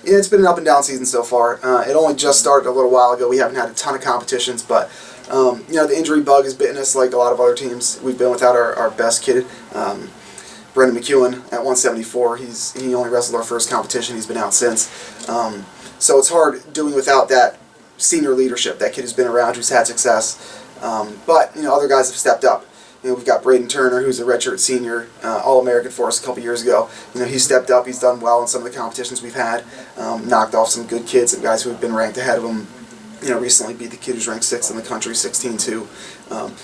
it's been an up and down season so far. It only just started a little while ago. We haven't had a ton of competitions, but the injury bug has bitten us like a lot of other teams. We've been without our best kid, Brendan McEwen, at 174. He only wrestled our first competition. He's been out since. So it's hard doing without that senior leadership, that kid who's been around, who's had success. But other guys have stepped up. We've got Braden Turner, who's a redshirt senior, All-American for us a couple years ago. He's stepped up. He's done well in some of the competitions we've had. Knocked off some good kids and guys who have been ranked ahead of him. Recently beat the kid who's ranked 6th in the country, 16-2.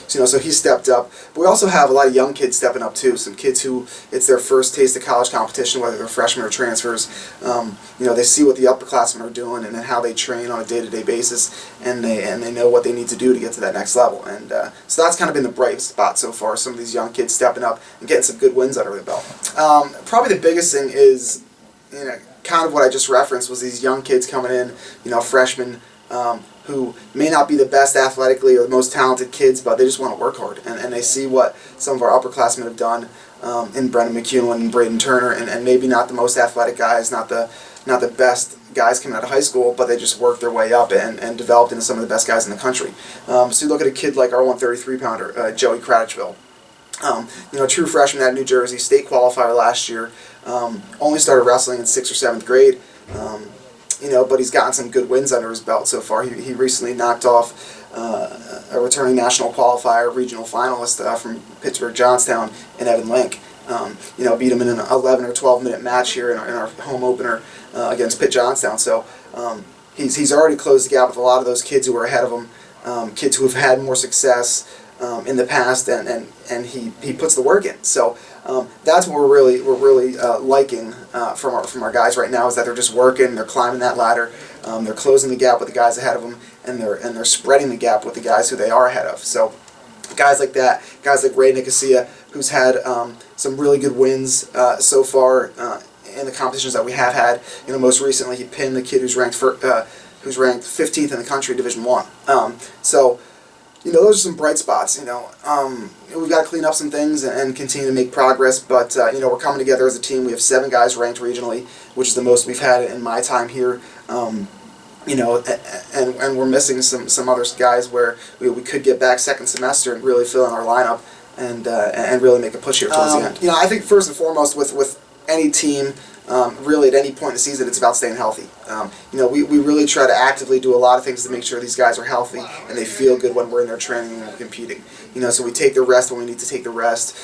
So he stepped up. But we also have a lot of young kids stepping up too. Some kids who it's their first taste of college competition, whether they're freshmen or transfers. They see what the upperclassmen are doing and then how they train on a day-to-day basis, and they know what they need to do to get to that next level. And so that's kind of been the bright spot so far. Some of these young kids stepping up and getting some good wins under their belt. Probably the biggest thing is kind of what I just referenced was these young kids coming in, freshmen. Who may not be the best athletically or the most talented kids, but they just want to work hard. And they see what some of our upperclassmen have done in Brendan McEwen and Braden Turner, and maybe not the most athletic guys, not the best guys coming out of high school, but they just worked their way up and developed into some of the best guys in the country. So you look at a kid like our 133-pounder, Joey Kratchville. True freshman out of New Jersey, state qualifier last year, only started wrestling in 6th or 7th grade. But he's gotten some good wins under his belt so far. He recently knocked off a returning national qualifier, regional finalist from Pittsburgh Johnstown, and Evan Link. Beat him in an 11 or 12-minute match here in our home opener against Pitt Johnstown. So he's already closed the gap with a lot of those kids who are ahead of him, kids who have had more success in the past, and he puts the work in. So that's what we're really liking from our guys right now, is that they're just working, they're climbing that ladder, they're closing the gap with the guys ahead of them, and they're spreading the gap with the guys who they are ahead of. So guys like that, guys like Ray Nicosia, who's had some really good wins so far in the competitions that we have had. Most recently he pinned the kid who's ranked 15th in the country, Division I. Those are some bright spots. We've got to clean up some things and continue to make progress, but we're coming together as a team. We have 7 guys ranked regionally, which is the most we've had in my time here. And we're missing some other guys where we could get back second semester and really fill in our lineup and really make a push here towards the end. I think first and foremost with any team, really at any point in the season, it's about staying healthy. We really try to actively do a lot of things to make sure these guys are healthy and they feel good when we're in there training and we're competing. So we take the rest when we need to take the rest.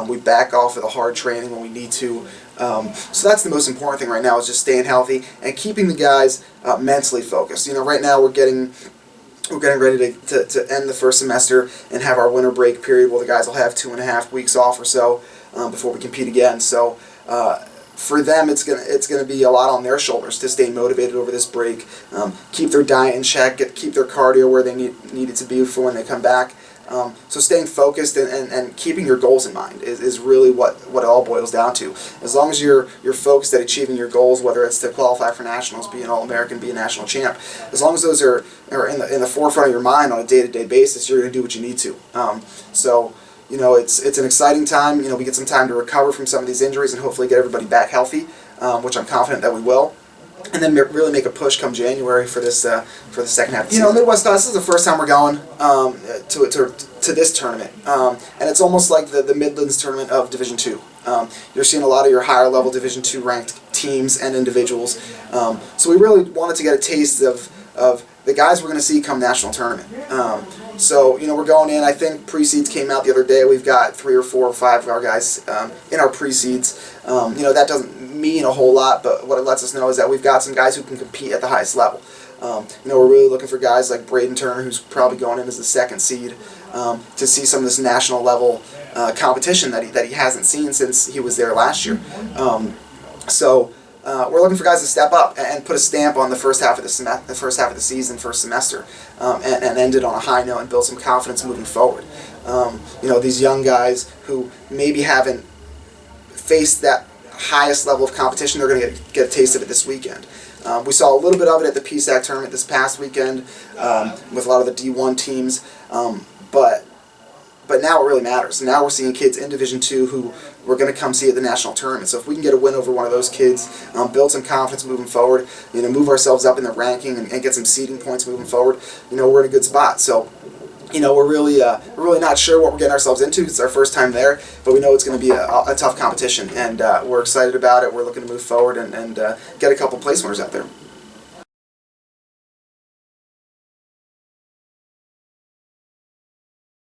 We back off of the hard training when we need to. So that's the most important thing right now, is just staying healthy and keeping the guys mentally focused. Right now we're getting ready to end the first semester and have our winter break period where the guys will have 2.5 weeks off or so before we compete again. So for them, it's gonna be a lot on their shoulders to stay motivated over this break, keep their diet in check, keep their cardio where they need it to be for when they come back. So staying focused and keeping your goals in mind is really what it all boils down to. As long as you're focused at achieving your goals, whether it's to qualify for nationals, be an All-American, be a national champ, as long as those are in the forefront of your mind on a day-to-day basis, you're going to do what you need to. It's an exciting time. We get some time to recover from some of these injuries and hopefully get everybody back healthy, which I'm confident that we will. And then really make a push come January for the second half of the season. Midwest Class, this is the first time we're going to this tournament. And it's almost like the Midlands tournament of Division II. You're seeing a lot of your higher level Division II ranked teams and individuals. So we really wanted to get a taste of the guys we're going to see come national tournament. We're going in. I think pre-seeds came out the other day. We've got 3 or 4 or 5 of our guys in our pre-seeds. That doesn't mean a whole lot, but what it lets us know is that we've got some guys who can compete at the highest level. We're really looking for guys like Braden Turner, who's probably going in as the 2nd seed, to see some of this national level competition that he hasn't seen since he was there last year. We're looking for guys to step up and put a stamp on the first half of the season, first semester, and end it on a high note and build some confidence moving forward. These young guys who maybe haven't faced that highest level of competition, they're going to get a taste of it this weekend. We saw a little bit of it at the PSAC tournament this past weekend with a lot of the D1 teams, but But now it really matters. Now we're seeing kids in Division II who we're going to come see at the national tournament. So if we can get a win over one of those kids, build some confidence moving forward, move ourselves up in the ranking and get some seeding points moving forward, we're in a good spot. So, we're really not sure what we're getting ourselves into. It's our first time there, but we know it's going to be a tough competition, and we're excited about it. We're looking to move forward and get a couple place winners out there.